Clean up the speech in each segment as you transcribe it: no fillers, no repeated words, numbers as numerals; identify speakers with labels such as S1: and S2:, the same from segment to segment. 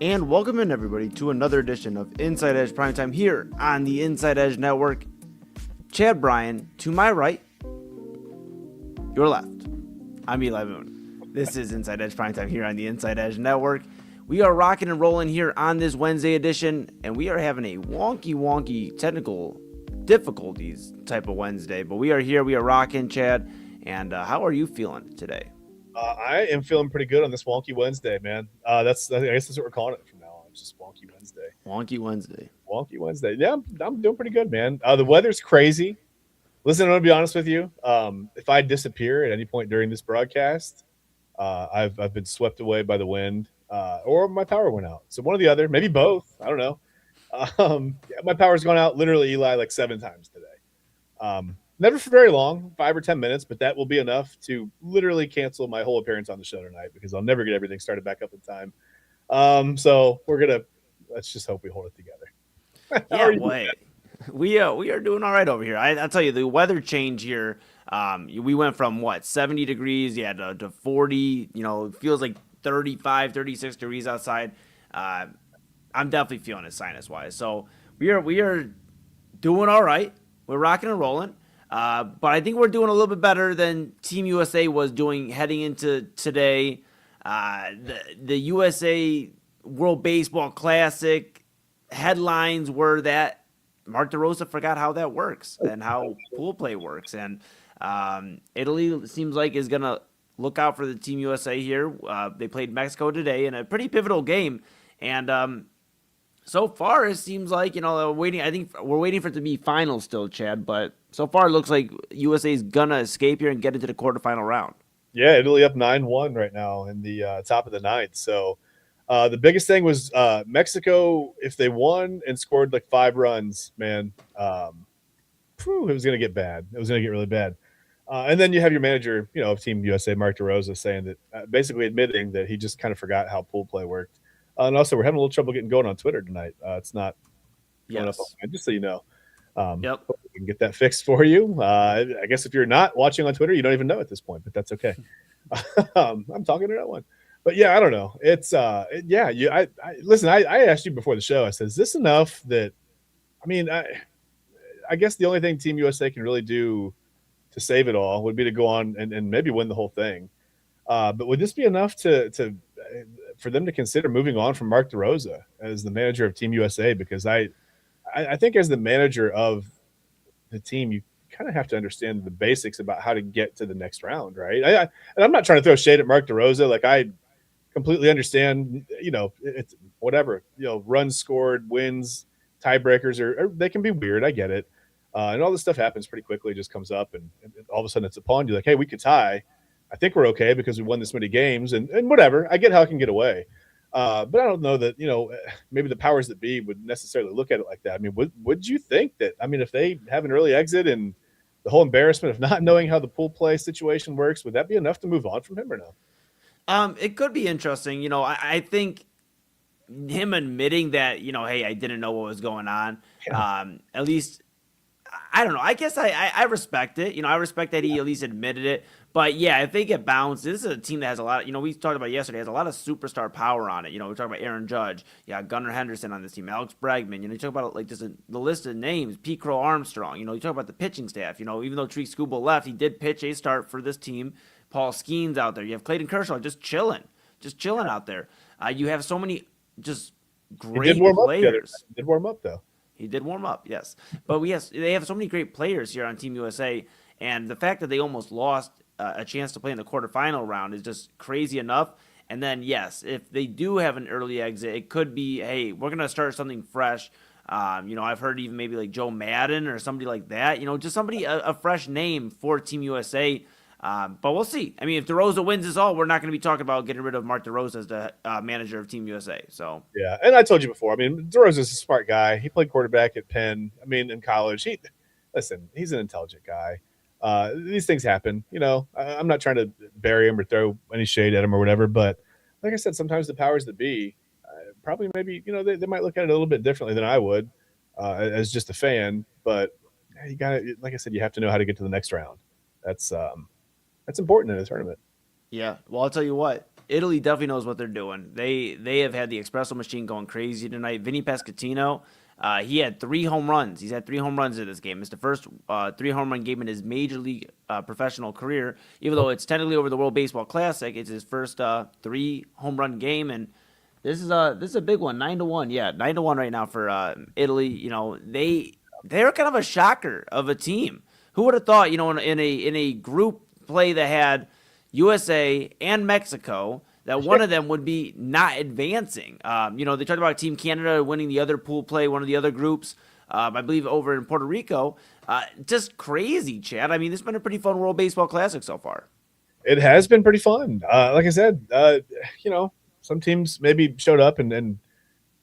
S1: And welcome in, everybody, to another edition of Inside Edge Primetime here on the Inside Edge Network. Chad Bryan, to my right, your left. I'm Eli Moon. This is Inside Edge Primetime here on the Inside Edge Network. We are rocking and rolling here on this Wednesday edition, and we are having a wonky technical difficulties type of Wednesday. But we are here, we are rocking, Chad. And how are you feeling today?
S2: I am feeling pretty good on this Wonky Wednesday, man. I guess that's what we're calling it from now on. It's just Wonky Wednesday.
S1: Wonky Wednesday.
S2: Wonky Wednesday. Yeah, I'm doing pretty good, man. The weather's crazy. Listen, I'm gonna be honest with you. If I disappear at any point during this broadcast, I've been swept away by the wind, or my power went out. So one or the other, maybe both. I don't know. My power's gone out literally, Eli, like 7 times today. Never for very long, 5 or 10 minutes, but that will be enough to literally cancel my whole appearance on the show tonight because I'll never get everything started back up in time. So let's just hope we hold it together.
S1: Yeah, boy. We are doing all right over here. I'll tell you, the weather change here, we went from, 70 degrees, to 40, it feels like 35, 36 degrees outside. I'm definitely feeling it sinus-wise. So we are doing all right. We're rocking and rolling. But I think we're doing a little bit better than Team USA was doing heading into today. The USA World Baseball Classic headlines were that Mark DeRosa forgot how that works and how pool play works. And Italy seems like is going to look out for the Team USA here. They played Mexico today in a pretty pivotal game. And so far, it seems like, waiting. I think we're waiting for it to be final still, Chad. But so far, it looks like USA is going to escape here and get into the quarterfinal round.
S2: Yeah, Italy up 9-1 right now in the top of the ninth. So the biggest thing was Mexico, if they won and scored like 5 runs, man, it was going to get bad. It was going to get really bad. And then you have your manager, of Team USA, Mark DeRosa, saying that basically admitting that he just kind of forgot how pool play worked. And also, we're having a little trouble getting going on Twitter tonight. It's not going up online, just so you know.
S1: Yep.
S2: We can get that fixed for you. I guess if you're not watching on Twitter, you don't even know at this point, but that's okay. I'm talking to that one. But yeah, I don't know. It's listen, I asked you before the show, I said, is this enough that, I guess the only thing Team USA can really do to save it all would be to go on and maybe win the whole thing. But would this be enough for them to consider moving on from Mark DeRosa as the manager of Team USA? Because I think as the manager of the team, you kind of have to understand the basics about how to get to the next round, right? And I'm not trying to throw shade at Mark DeRosa. Like, I completely understand, it's whatever, runs scored, wins, tiebreakers, or they can be weird. I get it. And all this stuff happens pretty quickly. It just comes up and all of a sudden it's upon you like, hey, we could tie. I think we're okay because we won this many games and whatever. I get how it can get away. But I don't know that, maybe the powers that be would necessarily look at it like that. I mean, would you think that, if they have an early exit and the whole embarrassment of not knowing how the pool play situation works, would that be enough to move on from him or no?
S1: It could be interesting. I think him admitting that, hey, I didn't know what was going on.
S2: Yeah.
S1: At least, I don't know. I guess I respect it. I respect that he at least admitted it. But yeah, if they get bounced, this is a team that has a lot. We talked about yesterday, has a lot of superstar power on it. We talked about Aaron Judge, Gunnar Henderson on this team, Alex Bregman. You talk about like just the list of names, Pete Crow Armstrong. You talk about the pitching staff. Even though Tree Skubal left, he did pitch a start for this team. Paul Skeens out there. You have Clayton Kershaw just chilling out there. You have so many just great players.
S2: He did warm up though.
S1: He did warm up, yes. But they have so many great players here on Team USA, and the fact that they almost lost a chance to play in the quarterfinal round is just crazy enough. And then, yes, if they do have an early exit, it could be, hey, we're going to start something fresh. I've heard even maybe like Joe Madden or somebody like that. Just somebody, a fresh name for Team USA. But we'll see. If DeRosa wins this all, we're not going to be talking about getting rid of Mark DeRosa as the manager of Team USA. So
S2: yeah, and I told you before. DeRosa's a smart guy. He played quarterback at Penn. In college, he's an intelligent guy. These things happen. I'm not trying to bury him or throw any shade at him or whatever. But like I said, sometimes the powers that be, probably maybe they might look at it a little bit differently than I would as just a fan. But you got to, like I said, you have to know how to get to the next round. That's important in a tournament.
S1: Yeah, well, I'll tell you what. Italy definitely knows what they're doing. They have had the espresso machine going crazy tonight. Vinny Pescatino, he had 3 home runs. He's had 3 home runs in this game. It's the first 3 home run game in his major league professional career. Even though it's technically over the World Baseball Classic, it's his first 3 home run game, and this is a big one. 9-1, yeah, 9-1 right now for Italy. They're kind of a shocker of a team. Who would have thought? In a group play that had USA and Mexico, that one of them would be not advancing. They talked about Team Canada winning the other pool play, one of the other groups, I believe over in Puerto Rico. Just crazy, Chad. I mean, this has been a pretty fun World Baseball Classic so far.
S2: It has been pretty fun. Like I said, some teams maybe showed up and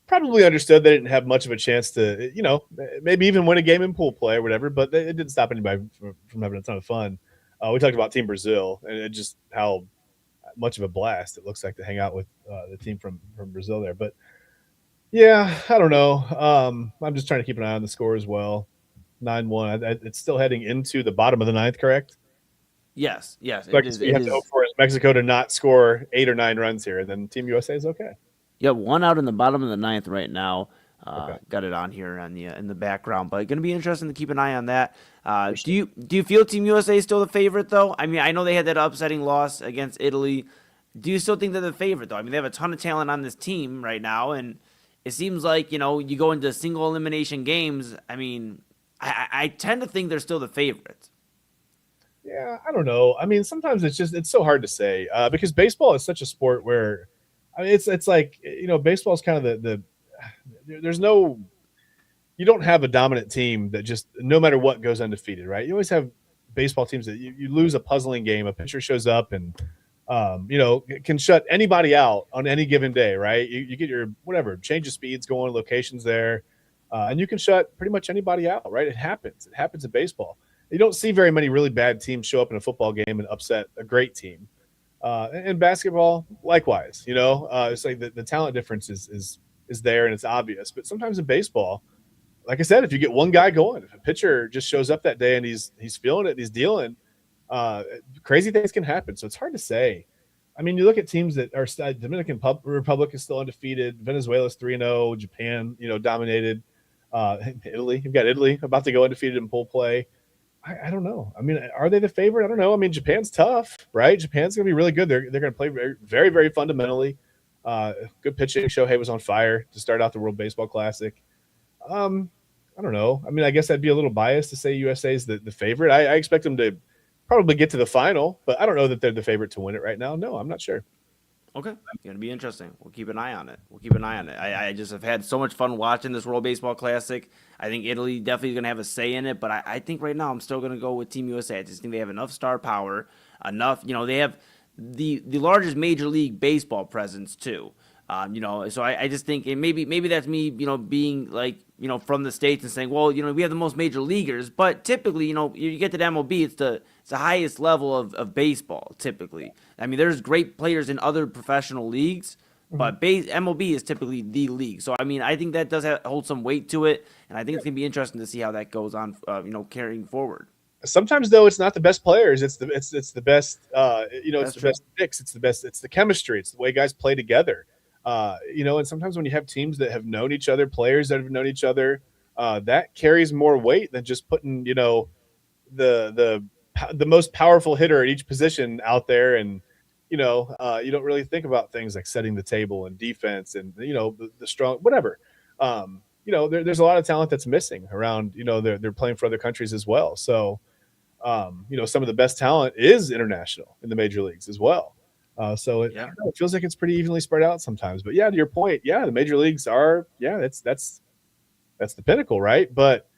S2: probably understood they didn't have much of a chance to, maybe even win a game in pool play or whatever, but it didn't stop anybody from having a ton of fun. We talked about Team Brazil and just how much of a blast it looks like to hang out with the team from Brazil there. But yeah, I don't know. I'm just trying to keep an eye on the score as well. 9-1. It's still heading into the bottom of the ninth, correct?
S1: Yes,
S2: So you have to hope for Mexico to not score 8 or 9 runs here, and then Team USA is okay.
S1: Yeah, one out in the bottom of the ninth right now.
S2: Okay.
S1: Got it on here in the background, but going to be interesting to keep an eye on that. Do you feel Team USA is still the favorite though? I mean, I know they had that upsetting loss against Italy. Do you still think they're the favorite though? I mean, they have a ton of talent on this team right now, and it seems like you go into single elimination games. I mean, I tend to think they're still the favorite.
S2: Yeah, I don't know. I mean, sometimes it's so hard to say because baseball is such a sport where, I mean, it's like baseball is kind of there's no, you don't have a dominant team that just no matter what goes undefeated, right? You always have baseball teams that you lose a puzzling game, a pitcher shows up and can shut anybody out on any given day, right? You get your whatever change of speeds going, locations there, and you can shut pretty much anybody out, right? It happens in baseball. You don't see very many really bad teams show up in a football game and upset a great team. And basketball, likewise, it's like the talent difference is there and it's obvious. But sometimes in baseball, like I said, if you get one guy going, if a pitcher just shows up that day and he's feeling it, he's dealing, crazy things can happen. So it's hard to say. I mean, you look at teams that are Dominican Republic is still undefeated. Venezuela's 3-0. Japan, dominated. Italy, you've got Italy about to go undefeated in pool play. I don't know. I mean, are they the favorite? I don't know. I mean, Japan's tough, right? Japan's going to be really good. They're going to play very, very, very fundamentally. Good pitching. Shohei was on fire to start out the World Baseball Classic. I don't know. I mean, I guess I'd be a little biased to say USA is the favorite. I expect them to probably get to the final, but I don't know that they're the favorite to win it right now. No, I'm not sure.
S1: Okay, going to be interesting. We'll keep an eye on it. I just have had so much fun watching this World Baseball Classic. I think Italy definitely going to have a say in it, but I think right now I'm still going to go with Team USA. I just think they have enough star power, they have the largest Major League Baseball presence too. So I just think, and maybe that's me, being like, from the States and saying, well, we have the most major leaguers, but typically, you get to the MLB, it's the highest level of baseball, typically. I mean, there's great players in other professional leagues, but MLB is typically the league. So, I mean, I think that does hold some weight to it, and I think it's going to be interesting to see how that goes on, carrying forward.
S2: Sometimes though, it's not the best players. It's the best. It's the best mix. It's the chemistry. It's the way guys play together. And sometimes when you have teams that have known each other, players that have known each other, that carries more weight than just putting, the most powerful hitter at each position out there. And, you don't really think about things like setting the table and defense and, the strong, whatever. There's a lot of talent that's missing around, they're playing for other countries as well. So, some of the best talent is international in the major leagues as well. So it feels like it's pretty evenly spread out sometimes. But yeah, to your point, the major leagues are, that's the pinnacle, right? But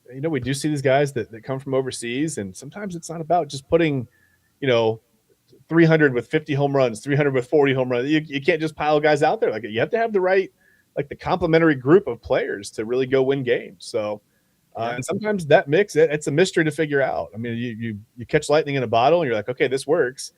S2: we do see these guys that come from overseas, and sometimes it's not about just putting, 300 with 50 home runs, 300 with 40 home runs. You can't just pile guys out there. Like, you have to have the right, like, the complementary group of players to really go win games. So, and sometimes that mix, it's a mystery to figure out. I mean, you catch lightning in a bottle and you're like, okay, this works.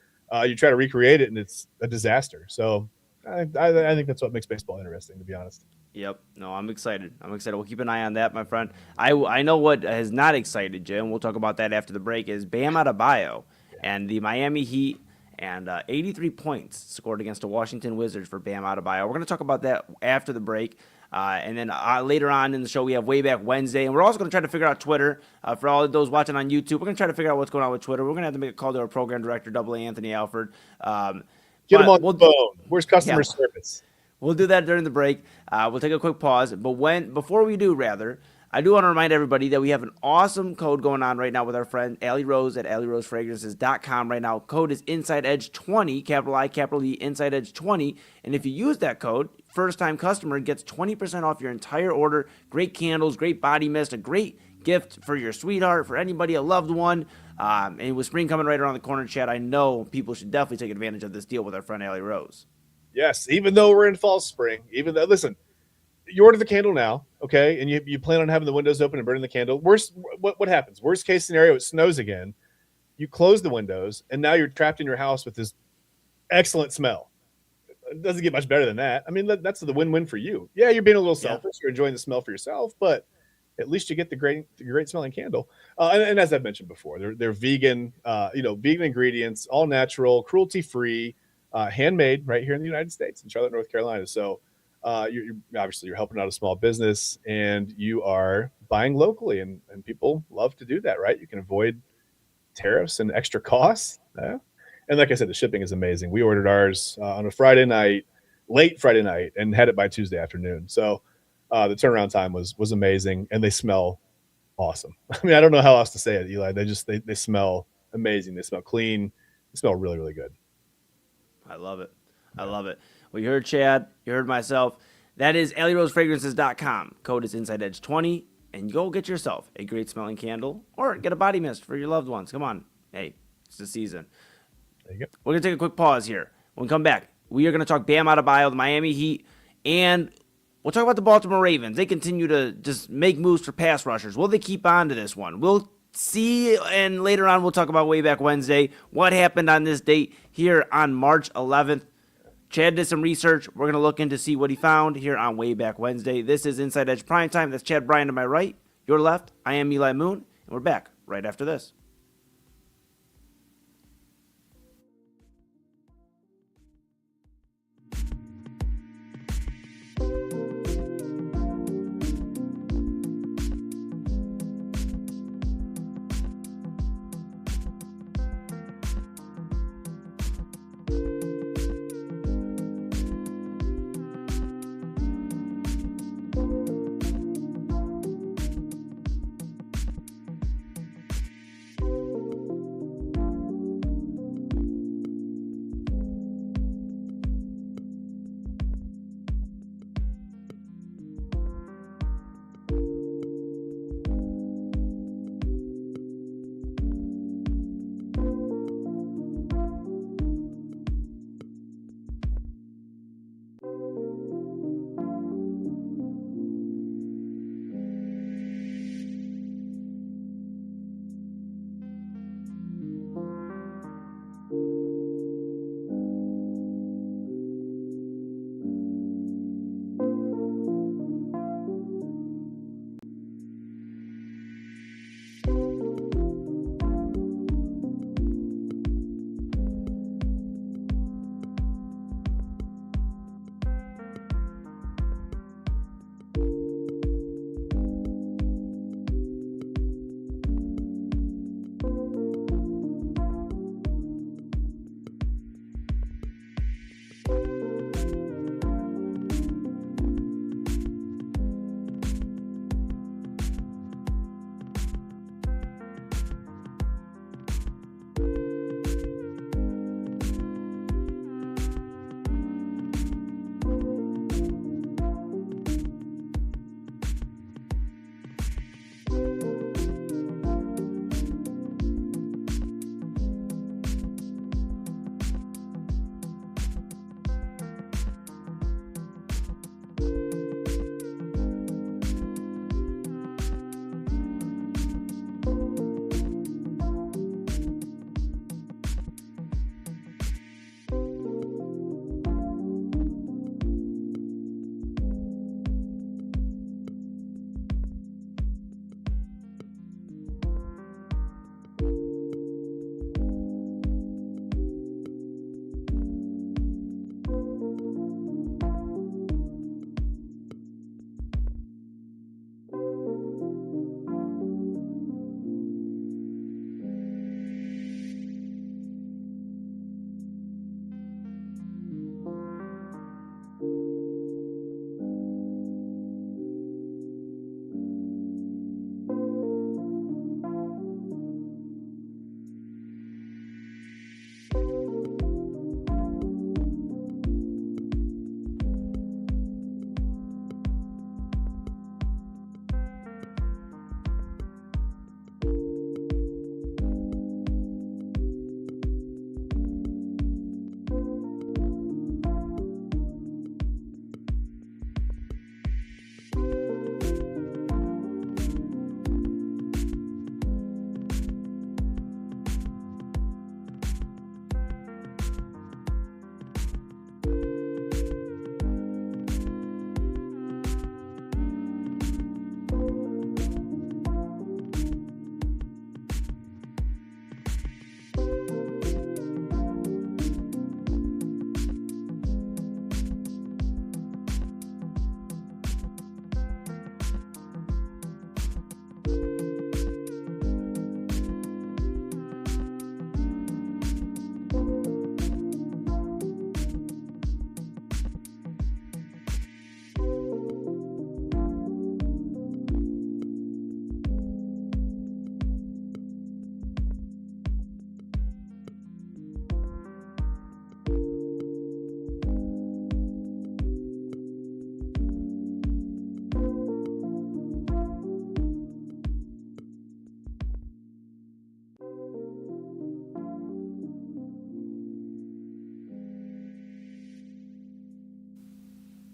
S2: You try to recreate it and it's a disaster. So I think that's what makes baseball interesting, to be honest.
S1: Yep. No, I'm excited. We'll keep an eye on that, my friend. I know what has not excited you, and we'll talk about that after the break, is Bam Adebayo and the Miami Heat and 83 points scored against the Washington Wizards for Bam Adebayo. We're going to talk about that after the break. And then later on in the show, we have Wayback Wednesday. And we're also going to try to figure out Twitter. For all of those watching on YouTube, we're going to try to figure out what's going on with Twitter. We're going to have to make a call to our program director, AA Anthony Alford.
S2: Get him on the phone. Where's customer service?
S1: We'll do that during the break. We'll take a quick pause. But before we do, I do want to remind everybody that we have an awesome code going on right now with our friend Allie Rose at AllieRoseFragrances.com right now. Code is InsideEdge20, capital I, capital E, InsideEdge20. And if you use that code, first-time customer gets 20% off your entire order. Great candles, great body mist, a great gift for your sweetheart, for anybody, a loved one. And with spring coming right around the corner, Chad, I know people should definitely take advantage of this deal with our friend Allie Rose.
S2: Yes, even though we're in fall spring, listen, you order the candle now, okay, and you plan on having the windows open and burning the candle. What happens? Worst case scenario, it snows again. You close the windows, and now you're trapped in your house with this excellent smell. It doesn't get much better than that. I mean, that's the win-win for you. Yeah, you're being a little selfish. You're enjoying the smell for yourself, but at least you get the great smelling candle. And as I've mentioned before, they're vegan, vegan ingredients, all natural, cruelty-free, handmade right here in the United States in Charlotte, North Carolina. So you're helping out a small business, and you are buying locally, and people love to do that, right? You can avoid tariffs and extra costs. Yeah. And like I said, the shipping is amazing. We ordered ours on a Friday night, late Friday night, and had it by Tuesday afternoon. So the turnaround time was amazing, and they smell awesome. I mean, I don't know how else to say it, Eli. They smell amazing. They smell clean. They smell really, really good.
S1: I love it. I love it. Well, you heard Chad. You heard myself. That is AllieRoseFragrances.com. Code is InsideEdge20. And go get yourself a great smelling candle or get a body mist for your loved ones. Come on. Hey, it's the season.
S2: There you go.
S1: We're going to take a quick pause here. When we come back, we are going to talk Bam Adebayo, the Miami Heat, and we'll talk about the Baltimore Ravens. They continue to just make moves for pass rushers. Will they keep on to this one? We'll see, and later on we'll talk about Wayback Wednesday, what happened on this date here on March 11th. Chad did some research. We're going to look into see what he found here on Wayback Wednesday. This is Inside Edge Primetime. That's Chad Bryan to my right, your left. I am Eli Moon, and we're back right after this.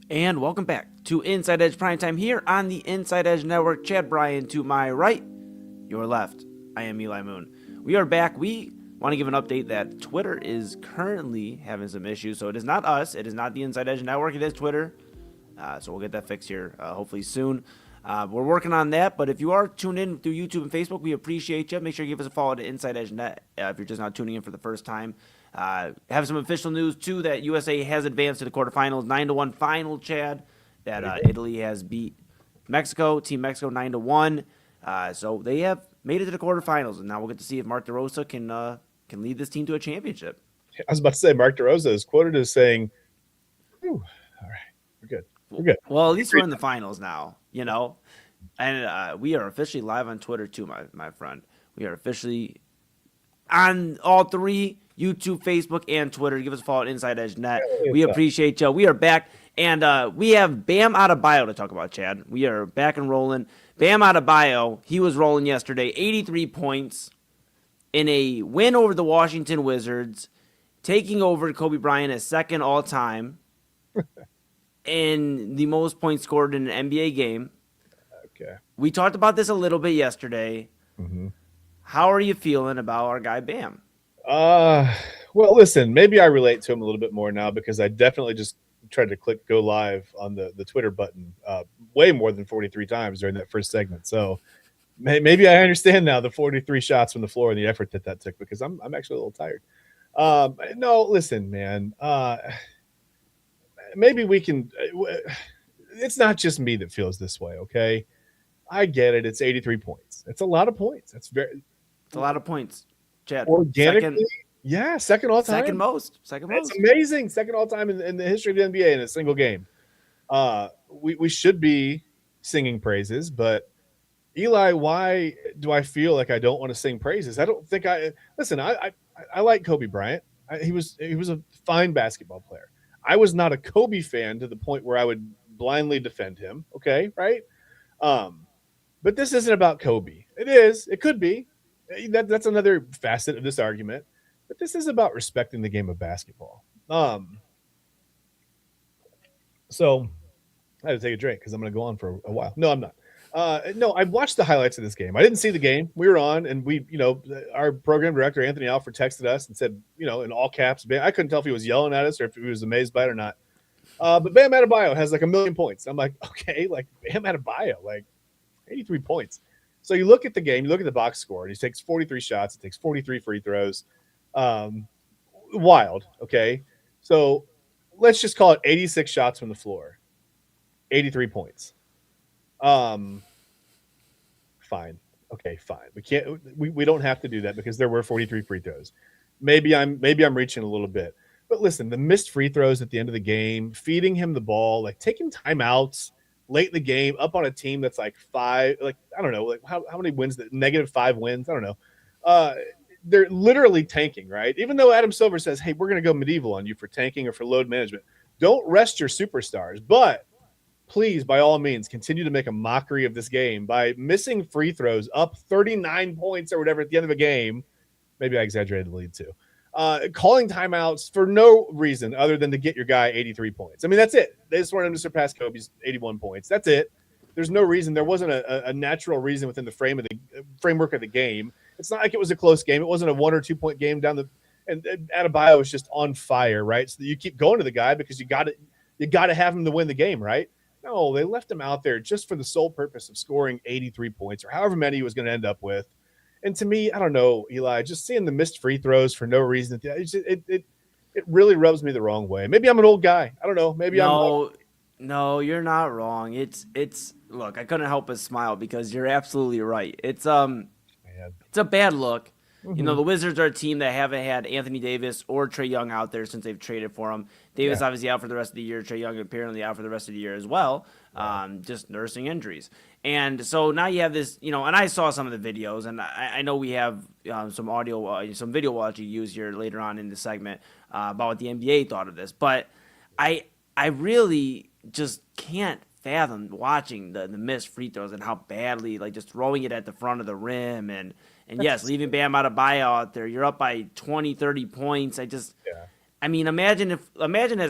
S1: And welcome back to Inside Edge Primetime here on the Inside Edge Network. Chad Bryan to my right, your left. I am Eli Moon. We are back. We want to give an update that Twitter is currently having some issues. So it is not us. It is not the Inside Edge Network. It is Twitter. So we'll get that fixed here hopefully soon. We're working on that. But if you are tuned in through YouTube and Facebook, we appreciate you. Make sure you give us a follow to Inside Edge Net if you're just not tuning in for the first time. Have some official news too that USA has advanced to the quarterfinals, 9-1 final. Chad, that Italy has beat Mexico, Team Mexico 9-1. So they have made it to the quarterfinals, and now we'll get to see if Mark DeRosa can lead this team to a championship.
S2: I was about to say Mark DeRosa is quoted as saying, "All right, we're good. We're good."
S1: Well, at least we're in the finals now, and we are officially live on Twitter too, my friend. We are officially on all three: YouTube, Facebook, and Twitter. Give us a follow at Inside Edge Net. We appreciate you. We are back, and we have Bam Adebayo to talk about, Chad. We are back and rolling. Bam Adebayo, he was rolling yesterday, 83 points in a win over the Washington Wizards, taking over Kobe Bryant as second all-time in the most points scored in an NBA game.
S2: Okay.
S1: We talked about this a little bit yesterday.
S2: Mm-hmm.
S1: How are you feeling about our guy Bam?
S2: Well, listen, maybe I relate to him a little bit more now because I definitely just tried to click go live on the Twitter button way more than 43 times during that first segment. So maybe I understand now the 43 shots from the floor and the effort that took because I'm actually a little tired. No, listen, man. Maybe we can. It's not just me that feels this way. Okay, I get it. It's 83 points. It's a lot of points. It's
S1: a lot of points. Chad,
S2: organically, second all time.
S1: Second most.
S2: That's amazing. Second all time in the history of the NBA in a single game. We should be singing praises, but Eli, why do I feel like I don't want to sing praises? I don't think I like Kobe Bryant. He was a fine basketball player. I was not a Kobe fan to the point where I would blindly defend him. Okay, right? But this isn't about Kobe. It is. It could be. That's another facet of this argument. But this is about respecting the game of basketball. So I had to take a drink because I'm going to go on for a while. No, I'm not. No, I watched the highlights of this game. I didn't see the game. We were on, and our program director, Anthony Alford, texted us and said, in all caps, Bam. I couldn't tell if he was yelling at us or if he was amazed by it or not. But Bam Adebayo has like 1 million points. I'm like, okay, like Bam Adebayo, like 83 points. So you look at the game, you look at the box score, and he takes 43 shots, he takes 43 free throws. Wild, okay? So let's just call it 86 shots from the floor, 83 points. Fine. Okay, fine. We don't have to do that because there were 43 free throws. Maybe I'm reaching a little bit. But listen, the missed free throws at the end of the game, feeding him the ball, like taking timeouts late in the game, up on a team that's like I don't know, like how many wins, -5 wins? I don't know. They're literally tanking, right? Even though Adam Silver says, hey, we're going to go medieval on you for tanking or for load management. Don't rest your superstars. But please, by all means, continue to make a mockery of this game by missing free throws up 39 points or whatever at the end of a game. Maybe I exaggerated the lead too. Calling timeouts for no reason other than to get your guy 83 points. I mean, that's it. They just wanted him to surpass Kobe's 81 points. That's it. There's no reason. There wasn't a natural reason within the framework of the game. It's not like it was a close game. It wasn't a 1 or 2 point game and Adebayo was just on fire, right? So you keep going to the guy because you got to have him to win the game, right? No, they left him out there just for the sole purpose of scoring 83 points or however many he was going to end up with. And to me, I don't know, Eli, just seeing the missed free throws for no reason, it really rubs me the wrong way. Maybe I'm an old guy. I don't know. Maybe
S1: No, you're not wrong. It's look, I couldn't help but smile because you're absolutely right. It's a bad look. Mm-hmm. The Wizards are a team that haven't had Anthony Davis or Trey Young out there since they've traded for him. Davis obviously out for the rest of the year. Trey Young apparently out for the rest of the year as well, just nursing injuries. And so now you have this, and I saw some of the videos, and I know we have some audio, some video we'll actually use here later on in the segment about what the NBA thought of this. But I really just can't fathom watching the missed free throws and how badly, like just throwing it at the front of the rim and yes, leaving Bam Adebayo out there. You're up by 20, 30 points. I mean, imagine as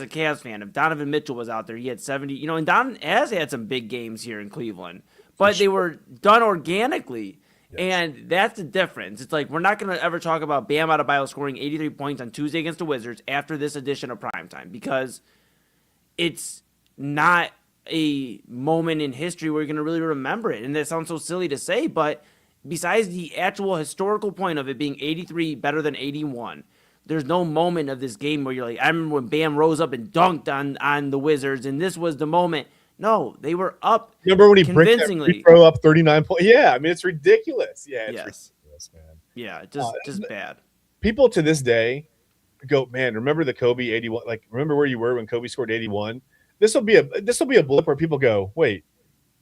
S1: a Cavs fan, if Donovan Mitchell was out there, he had 70. And Don has had some big games here in Cleveland,
S2: For
S1: but they
S2: sure.
S1: were done organically,
S2: Yes.
S1: and that's the difference. It's like we're not going to ever talk about Bam Adebayo scoring 83 points on Tuesday against the Wizards after this edition of Primetime because it's not a moment in history where you're going to really remember it. And that sounds so silly to say, but besides the actual historical point of it being 83 better than 81, there's no moment of this game where you're like, I remember when Bam rose up and dunked on the Wizards, and this was the moment. No, they were up
S2: Remember when he bricked that free
S1: convincingly.
S2: throw up 39 points? Yeah, I mean it's ridiculous. Yeah, it's
S1: Yes.
S2: ridiculous, man.
S1: Yeah,
S2: Uh,
S1: just bad.
S2: People to this day go, man, remember the Kobe 81? Like, remember where you were when Kobe scored 81? This will be a blip where people go, wait,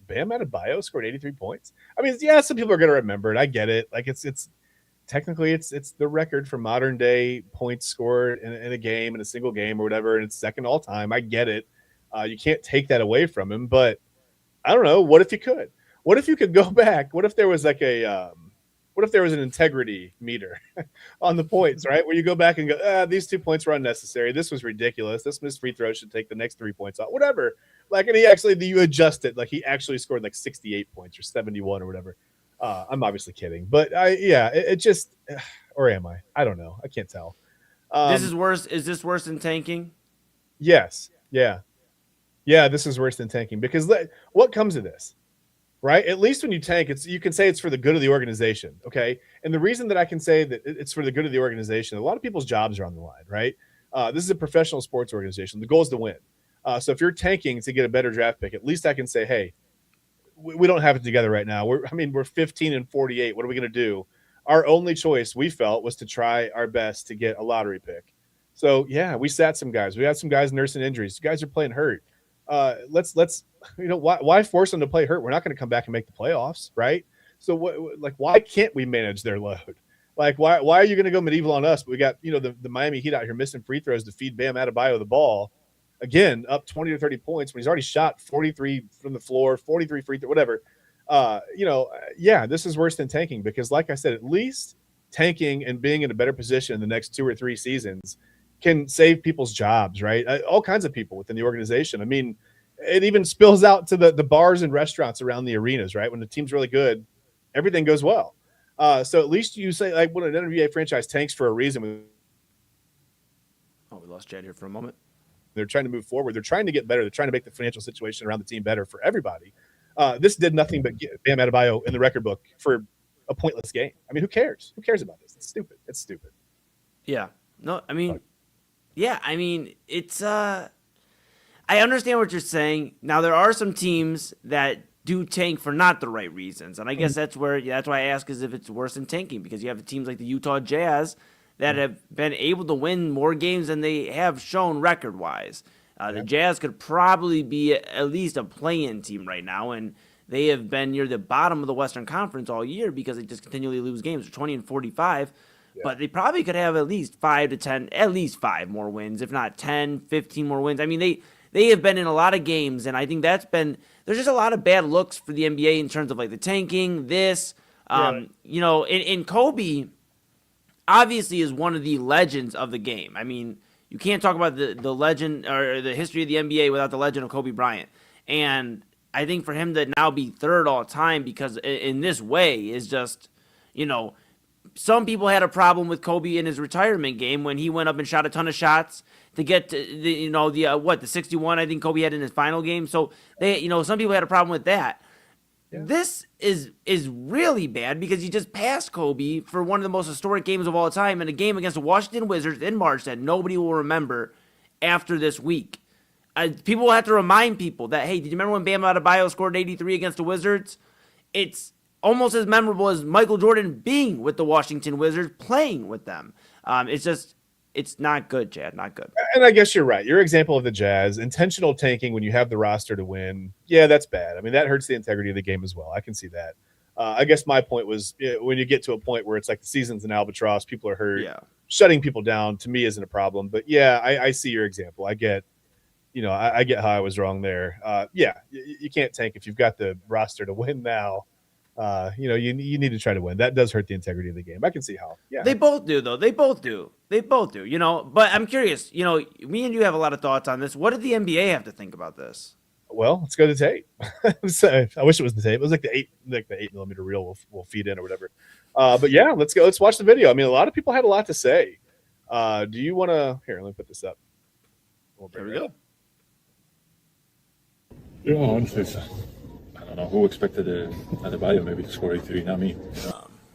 S2: Bam Adebayo scored 83 points. I mean, yeah, some people are going to remember it. I get it. Like, it's technically it's the record for modern day points scored in a game, in a single game or whatever, and it's second all time. I get it. You can't take that away from him, but I don't know. What if you could? What if you could go back? What if there was like what if there was an integrity meter on the points, right? Where you go back and go, these 2 points were unnecessary. This was ridiculous. This missed free throw should take the next 3 points off. Whatever. Like, and you adjust it. Like he actually scored like 68 points or 71 or whatever. I'm obviously kidding, but it just, or am I? I don't know. I can't tell.
S1: This
S2: Um,
S1: is worse. Is this worse than tanking?
S2: yes. Yeah. Yeah. This is worse than tanking because what comes of this? Right? At least when you tank, you can say it's for the good of the organization. Okay. And the reason that I can say that it's for the good of the organization, a lot of people's jobs are on the line, right? This is a professional sports organization. The goal is to win. So if you're tanking to get a better draft pick, at least I can say, hey, we don't have it together right now. We're 15 and 48. What are we going to do? Our only choice we felt was to try our best to get a lottery pick. So yeah, we sat some guys. We had some guys nursing injuries. Guys are playing hurt. Let's why force them to play hurt? We're not going to come back and make the playoffs, right? So why can't we manage their load? Like why are you going to go medieval on us? But we got the Miami Heat out here missing free throws to feed Bam Adebayo the ball. Again, up 20 to 30 points when he's already shot 43 from the floor, 43 free throw, whatever. Yeah, this is worse than tanking because, like I said, at least tanking and being in a better position in the next 2 or 3 seasons can save people's jobs, right? All kinds of people within the organization. I mean, it even spills out to the bars and restaurants around the arenas, right? When the team's really good, everything goes well. So at least you say, like, when an NBA franchise tanks for a reason,
S1: Oh, we lost Chad here for a moment.
S2: they're trying to move forward. They're trying to get better. They're trying to make the financial situation around the team better for everybody. This did nothing but get Bam Adebayo in the record book for a pointless game. I mean, who cares? Who cares about this? It's stupid. It's stupid.
S1: Yeah. No, I mean, yeah, I mean, it's I understand what you're saying. Now there are some teams that do tank for not the right reasons, and I guess that's why I ask is if it's worse than tanking because you have teams like the Utah Jazz that have been able to win more games than they have shown record wise. The Jazz could probably be at least a play-in team right now, and they have been near the bottom of the Western Conference all year because they just continually lose games. They're 20 and 45. But they probably could have at least 5 to 10, at least 5 more wins, if not 10, 15 more wins. I mean, they have been in a lot of games, and I think there's just a lot of bad looks for the NBA in terms of like the tanking, this. In Kobe, obviously is one of the legends of the game. I mean, you can't talk about the legend or the history of the NBA without the legend of Kobe Bryant. And I think for him to now be third all time because in this way is just, some people had a problem with Kobe in his retirement game when he went up and shot a ton of shots to get to the 61 I think Kobe had in his final game. So some people had a problem with that.
S2: Yeah.
S1: This is really bad because he just passed Kobe for one of the most historic games of all time in a game against the Washington Wizards in March that nobody will remember after this week. People will have to remind people that, hey, did you remember when Bam Adebayo scored 83 against the Wizards? It's almost as memorable as Michael Jordan being with the Washington Wizards, playing with them. It's not good, Chad. Not good.
S2: And I guess you're right. Your example of the Jazz, intentional tanking when you have the roster to win. Yeah, that's bad. I mean, that hurts the integrity of the game as well. I can see that. I guess my point was when you get to a point where it's like the season's an albatross, people are hurt, shutting people down to me isn't a problem. But yeah, I see your example. I get, I get how I was wrong there. You can't tank if you've got the roster to win now. You need to try to win. That does hurt the integrity of the game. I can see how. Yeah,
S1: they both do though. They both do. They both do, But I'm curious, me and you have a lot of thoughts on this. What did the NBA have to think about this?
S2: Well, let's go to the tape. So, I wish it was the tape. It was like the 8 millimeter reel we'll feed in or whatever. But yeah, let's go. Let's watch the video. I mean, a lot of people had a lot to say. Do you want to? Here, let me put this up.
S1: Here we go.
S3: Yeah, honestly, I don't know who expected Adebayo maybe to score 83, not me.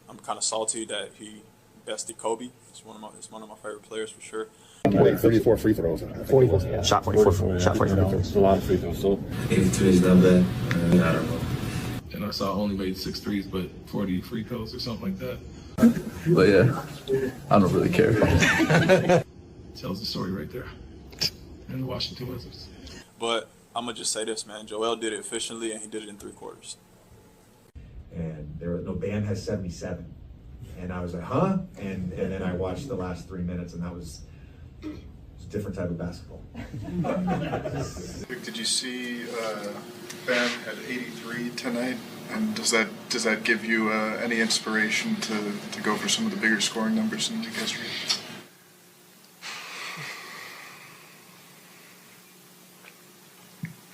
S4: I'm kind of salty that he bested Kobe. It's one of my favorite players for sure.
S5: 34 free throws. 44. Yeah. Shot 44. Shot 44 free throws.
S3: It's a lot of free throws. So
S6: 82 is not bad. I don't know.
S7: And I saw only made 6 threes, but 40 free throws or something like that.
S6: But yeah, I don't really care.
S7: Tells the story right there. And the Washington Wizards.
S4: But I'm going to just say this, man. Joel did it efficiently, and he did it in 3 quarters.
S8: And Bam has 77. And I was like, huh? And then I watched the last 3 minutes, and it was a different type of basketball.
S9: Did you see Bam at 83 tonight? And does that give you any inspiration to go for some of the bigger scoring numbers in league history?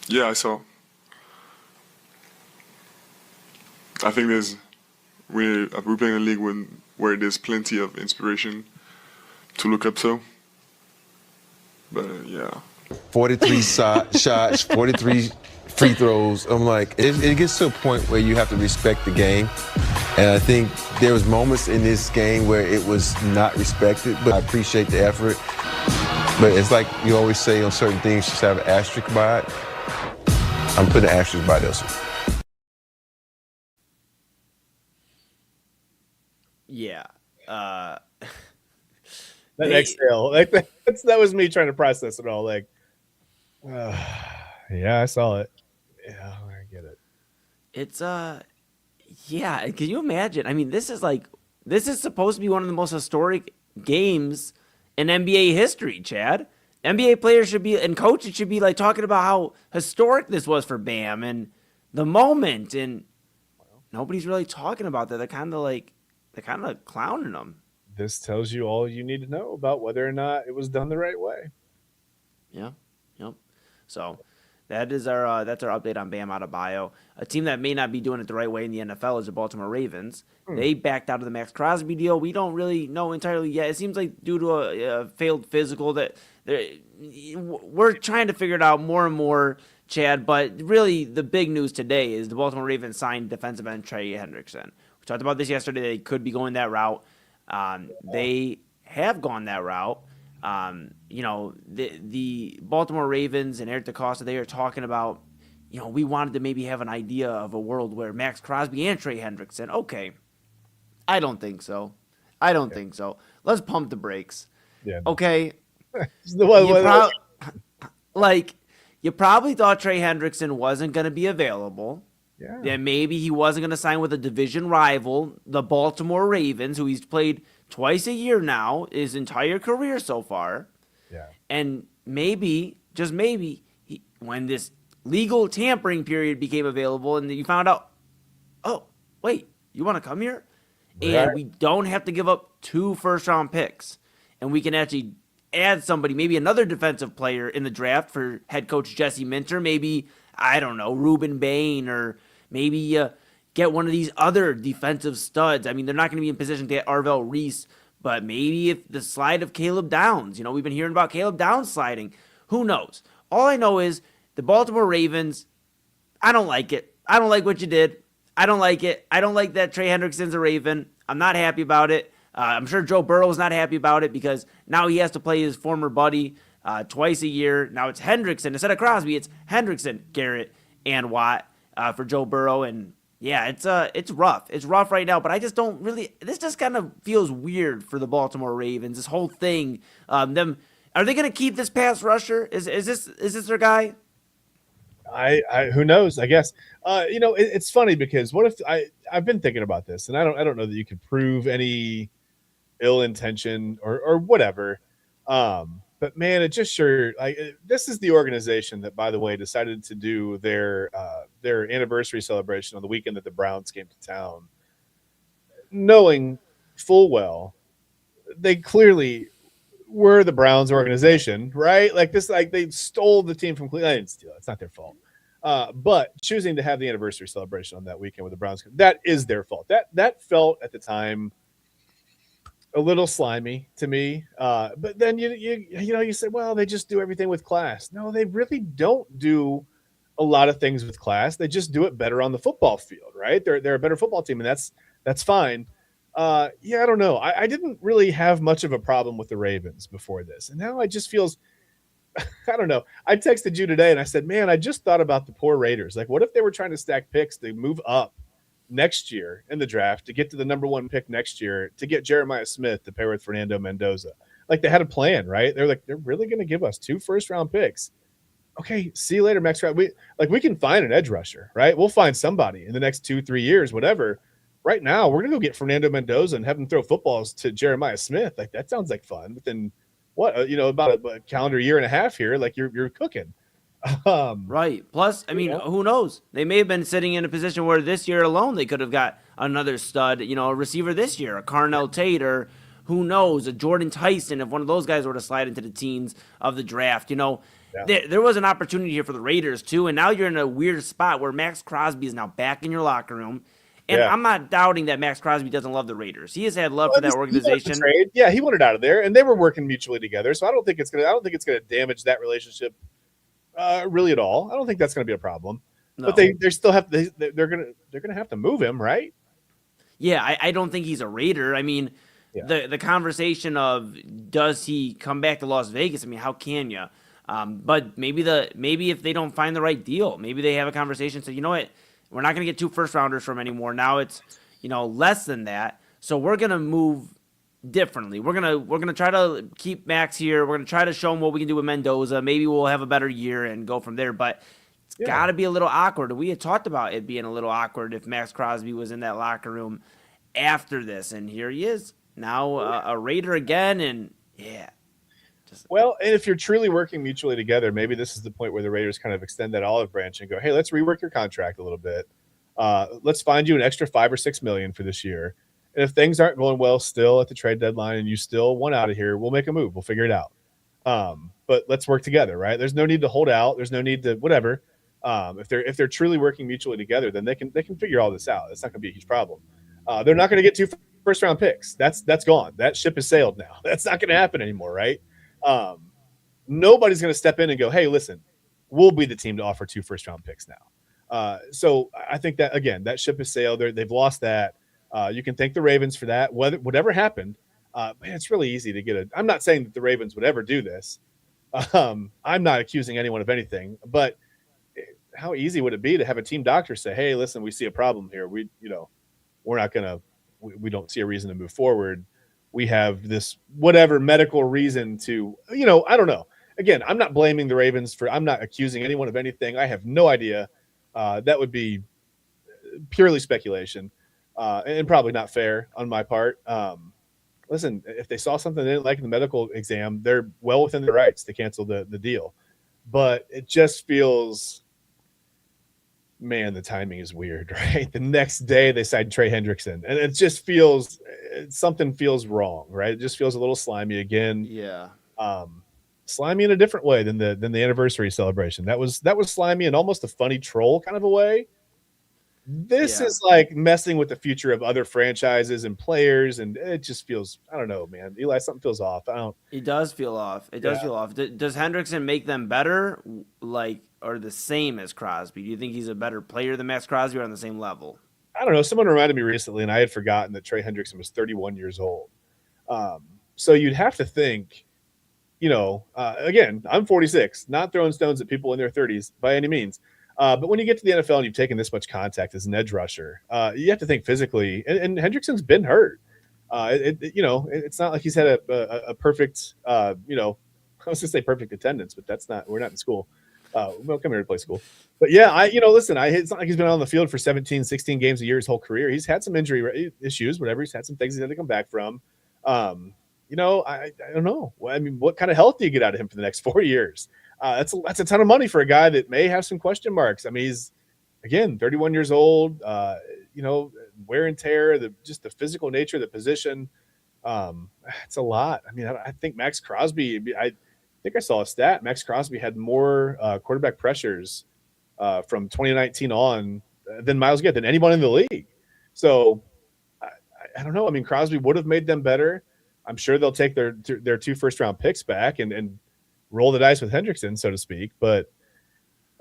S10: Yeah, I saw. I think we're playing a league where there's plenty of inspiration to look up to. But yeah.
S11: 43 shots, 43 free throws. I'm like, it gets to a point where you have to respect the game. And I think there was moments in this game where it was not respected, but I appreciate the effort. But it's like you always say on certain things, just have an asterisk by it. I'm putting an asterisk by this one.
S1: Yeah.
S2: That exhale, like that was me trying to process it all. Like, yeah, I saw it. Yeah, I get it.
S1: It's yeah. Can you imagine? I mean, this is supposed to be one of the most historic games in NBA history, Chad. NBA players should be and coaches should be like talking about how historic this was for Bam and the moment, and nobody's really talking about that. They're kind of clowning him.
S2: This tells you all you need to know about whether or not it was done the right way.
S1: Yeah. Yep. So that's our update on Bam Adebayo. A team that may not be doing it the right way in the NFL is the Baltimore Ravens. They backed out of the Max Crosby deal. We don't really know entirely yet. It seems like due to a failed physical that we're trying to figure it out more and more, Chad. But really, the big news today is the Baltimore Ravens signed defensive end Trey Hendrickson. We talked about this yesterday. They could be going that route. They have gone that route. The Baltimore Ravens and Eric DeCosta, they are talking about, we wanted to maybe have an idea of a world where Max Crosby and Trey Hendrickson. Okay. I don't think so. Think so. Let's pump the brakes.
S2: Yeah.
S1: Okay. You probably thought Trey Hendrickson wasn't going to be available.
S2: Yeah.
S1: Then maybe he wasn't going to sign with a division rival, the Baltimore Ravens, who he's played twice a year now, his entire career so far.
S2: Yeah.
S1: And maybe, just maybe, when this legal tampering period became available and you found out, oh, wait, you want to come here? Right. And we don't have to give up 2 first-round picks. And we can actually add somebody, maybe another defensive player in the draft for head coach Jesse Minter, maybe, I don't know, Ruben Bain, or maybe get one of these other defensive studs. I mean, they're not going to be in position to get Arvell Reese, but maybe if the slide of Caleb Downs, we've been hearing about Caleb Downs sliding. Who knows? All I know is the Baltimore Ravens, I don't like it. I don't like what you did. I don't like it. I don't like that Trey Hendrickson's a Raven. I'm not happy about it. I'm sure Joe Burrow's not happy about it because now he has to play his former buddy twice a year. Now it's Hendrickson. Instead of Crosby, it's Hendrickson, Garrett, and Watt for Joe Burrow. And yeah, it's rough. It's rough right now, but I just don't really – this just kind of feels weird for the Baltimore Ravens, this whole thing. Are they going to keep this pass rusher? Is this their guy?
S2: I who knows, I guess. It's funny because what if I've been thinking about this, and I don't know that you could prove any ill intention or whatever. But man, it just sure this is the organization that, by the way, decided to do their anniversary celebration on the weekend that the Browns came to town, knowing full well they clearly we're the Browns organization, right? Like this, like they stole the team from Cleveland. I didn't steal it. It's not their fault. But choosing to have the anniversary celebration on that weekend with the Browns, that is their fault. That felt at the time a little slimy to me. But then you say, well, they just do everything with class. No, they really don't do a lot of things with class. They just do it better on the football field, right? They're a better football team, and that's fine. I don't know. I didn't really have much of a problem with the Ravens before this, and now I just feels I don't know. I texted you today and I said, man, I just thought about the poor Raiders. Like, what if they were trying to stack picks to move up next year in the draft to get to the number 1 pick next year to get Jeremiah Smith to pair with Fernando Mendoza? Like, they had a plan, right? They're like, they're really going to give us 2 first-round picks. Okay, see you later, Max. We can find an edge rusher, right? We'll find somebody in the next 2-3 years, whatever. Right now, we're going to go get Fernando Mendoza and have him throw footballs to Jeremiah Smith. Like, that sounds like fun. But then about a calendar year and a half here, like you're cooking.
S1: Right. Plus, I mean, who knows? They may have been sitting in a position where this year alone they could have got another stud, a receiver this year, a Carnell Tate, or who knows, a Jordan Tyson, if one of those guys were to slide into the teens of the draft. There was an opportunity here for the Raiders too, and now you're in a weird spot where Max Crosby is now back in your locker room. And I'm not doubting that Max Crosby doesn't love the Raiders. He has had love for that organization.
S2: Yeah, he wanted out of there, and they were working mutually together. So I don't think it's gonna damage that relationship really at all. I don't think that's gonna be a problem. No. But they still have they're gonna have to move him, right?
S1: Yeah, I don't think he's a Raider. I mean, the conversation of does he come back to Las Vegas? I mean, how can you? But maybe if they don't find the right deal, maybe they have a conversation. So you know what? We're not going to get 2 first-rounders from anymore. Now it's, less than that. So we're going to move differently. We're gonna try to keep Max here. We're going to try to show him what we can do with Mendoza. Maybe we'll have a better year and go from there. But it's got to be a little awkward. We had talked about it being a little awkward if Max Crosby was in that locker room after this. And here he is, now a Raider again. And,
S2: Well, and if you're truly working mutually together, maybe this is the point where the Raiders kind of extend that olive branch and go, hey, let's rework your contract a little bit. Let's find you an extra $5 or $6 million for this year. And if things aren't going well still at the trade deadline and you still want out of here, we'll make a move. We'll figure it out. But let's work together, right? There's no need to hold out. There's no need to whatever. If they're truly working mutually together, then they can figure all this out. It's not going to be a huge problem. They're not going to get 2 first-round picks. That's gone. That ship has sailed now. That's not going to happen anymore, right? Nobody's going to step in and go, hey, listen, we'll be the team to offer 2 first-round picks now. So I think that, again, that ship has sailed. They've lost that. You can thank the Ravens for that. Whatever happened, man, it's really easy to get I'm not saying that the Ravens would ever do this. I'm not accusing anyone of anything, but how easy would it be to have a team doctor say, hey, listen, we see a problem here. We don't see a reason to move forward. We have this whatever medical reason to, I don't know. Again, I'm not blaming the Ravens I'm not accusing anyone of anything. I have no idea. That would be purely speculation and probably not fair on my part. Listen, if they saw something they didn't like in the medical exam, they're well within their rights to cancel the deal. But it just feels, man, the timing is weird, right? The next day they signed Trey Hendrickson, and it just feels something feels wrong, right? It just feels a little slimy again.
S1: Yeah.
S2: Slimy in a different way than the anniversary celebration. That was slimy and almost a funny troll kind of a way. This is like messing with the future of other franchises and players, and it just feels, I don't know, man. Eli, something feels off.
S1: It does feel off. It does feel off. Does Hendrickson make them better, or the same as Crosby? Do you think he's a better player than Max Crosby, or on the same level?
S2: I don't know. Someone reminded me recently, and I had forgotten that Trey Hendrickson was 31 years old. So you'd have to think, again, I'm 46, not throwing stones at people in their 30s by any means. But when you get to the NFL and you've taken this much contact as an edge rusher, you have to think physically. And Hendrickson's been hurt. It's not like he's had a perfect, I was going to say perfect attendance, but we're not in school. We'll come here to play school. But yeah, listen, it's not like he's been on the field for 17, 16 games a year his whole career. He's had some injury issues, whatever. He's had some things he had to come back from. I don't know. I mean, what kind of health do you get out of him for the next 4 years? That's a ton of money for a guy that may have some question marks. I mean, he's, again, 31 years old, wear and tear, just the physical nature of the position. It's a lot. I mean, I think Max Crosby. I think I saw a stat. Max Crosby had more quarterback pressures from 2019 on than Myles Garrett, than anyone in the league. So I don't know. I mean, Crosby would have made them better. I'm sure they'll take their 2 first-round picks back and roll the dice with Hendrickson, so to speak. But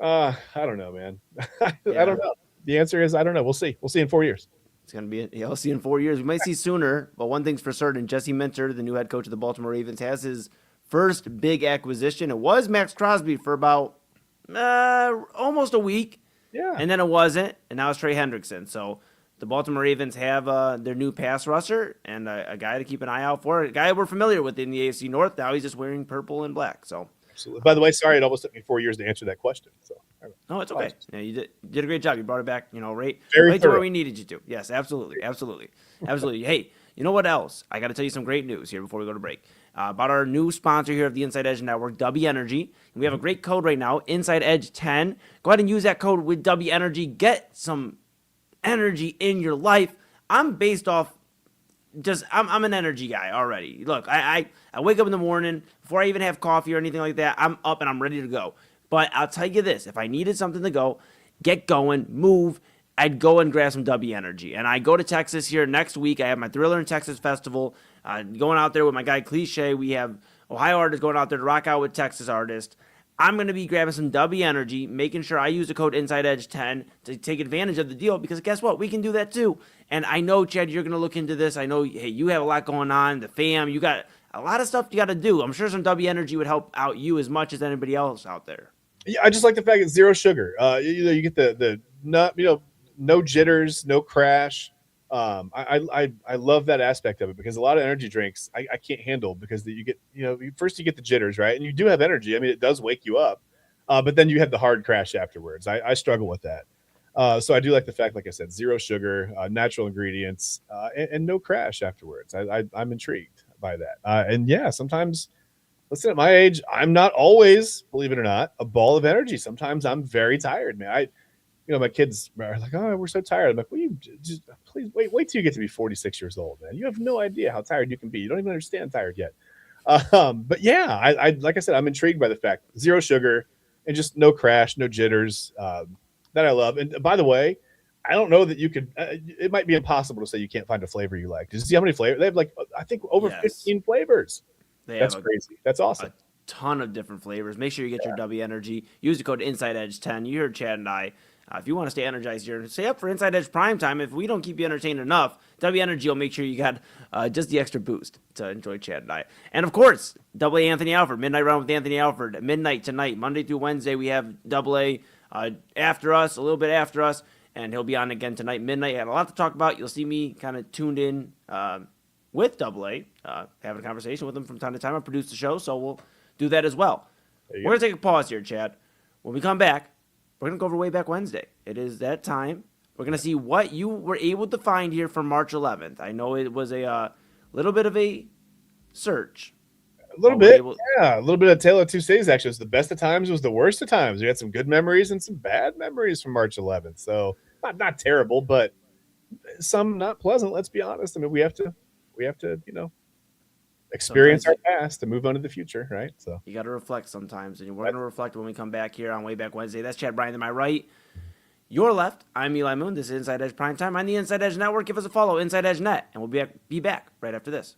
S2: I don't know, man. I don't know. The answer is I don't know. We'll see. We'll see in 4 years.
S1: It's going to be, we'll see in 4 years. We might see sooner, but one thing's for certain. Jesse Minter, the new head coach of the Baltimore Ravens, has his first big acquisition. It was Max Crosby for about almost a week.
S2: Yeah.
S1: And then it wasn't, and now it's Trey Hendrickson. So the Baltimore Ravens have their new pass rusher and a guy to keep an eye out for. A guy we're familiar with in the AFC North. Now he's just wearing purple and black. So,
S2: absolutely. By the way, sorry, it almost took me 4 years to answer that question. So,
S1: no, it's okay. Yeah, you did a great job. You brought it back, right
S2: Very
S1: to where we needed you to. Yes, absolutely. Hey, you know what else? I got to tell you some great news here before we go to break. About our new sponsor here of the Inside Edge Network, W Energy. And we have a great code right now, InsideEdge10. Go ahead and use that code with W Energy. Get some energy in your life. I'm based off I'm an energy guy already. Look, I wake up in the morning before I even have coffee or anything like that. I'm up and I'm ready to go. But I'll tell you this, if I needed something to go, get going, move, I'd go and grab some W Energy. And I go to Texas here next week. I have my Thriller in Texas Festival. Going out there with my guy Cliche. We have Ohio artists going out there to rock out with Texas artists. I'm going to be grabbing some W Energy, making sure I use the code InsideEdge10 to take advantage of the deal, because guess what? We can do that too. And I know, Chad, you're going to look into this. I know, hey, you have a lot going on, the fam. You got a lot of stuff you got to do. I'm sure some W Energy would help out you as much as anybody else out there.
S2: Yeah, I just like the fact it's zero sugar. You get the nut, no jitters, no crash. I love that aspect of it, because a lot of energy drinks I can't handle, because you get first you get the jitters, right, and you do have energy. I mean, it does wake you up, but then you have the hard crash afterwards. I struggle with that. So I do like the fact, like I said, zero sugar, natural ingredients, and no crash afterwards. I'm intrigued by that. And yeah, sometimes. Listen, at my age, I'm not always, believe it or not, a ball of energy. Sometimes I'm very tired, man. My kids are like, "Oh, we're so tired." I'm like, "Will you just please wait till you get to be 46 years old, man? You have no idea how tired you can be. You don't even understand tired yet." But yeah, I like I said, I'm intrigued by the fact zero sugar and just no crash, no jitters. That I love. And by the way, I don't know that you could. It might be impossible to say you can't find a flavor you like. Did you see how many flavors they have? Like, I think over 15 flavors. That's crazy. That's awesome.
S1: A ton of different flavors. Make sure you get your W Energy. Use the code InsideEdge10. You heard Chad and I. If you want to stay energized here, stay up for Inside Edge Primetime. If we don't keep you entertained enough, W Energy will make sure you got just the extra boost to enjoy Chad and I. And of course, Double A Anthony Alford, Midnight Round with Anthony Alford, midnight tonight, Monday through Wednesday. We have Double A after us, a little bit after us, and he'll be on again tonight, midnight. Had a lot to talk about. You'll see me kind of tuned in with Double A, having a conversation with him from time to time. I produce the show, so we'll do that as well. We're going to take a pause here, Chad. When we come back, we're going to go over Wayback Wednesday. It is that time. We're going to see what you were able to find here for March 11th. I know it was a little bit of a search.
S2: A little bit, yeah. A little bit of Tale of Two Cities, actually. It was the best of times. It was the worst of times. We had some good memories and some bad memories from March 11th. So not terrible, but some not pleasant, let's be honest. I mean, we have to experience our past to move on to the future, right? So
S1: you got to reflect sometimes, and we're going to reflect when we come back here on Wayback Wednesday. That's Chad Bryan to my right. Your left, I'm Eli Moon. This is Inside Edge Primetime on the Inside Edge Network. Give us a follow, Inside Edge Net, and we'll be back right after this.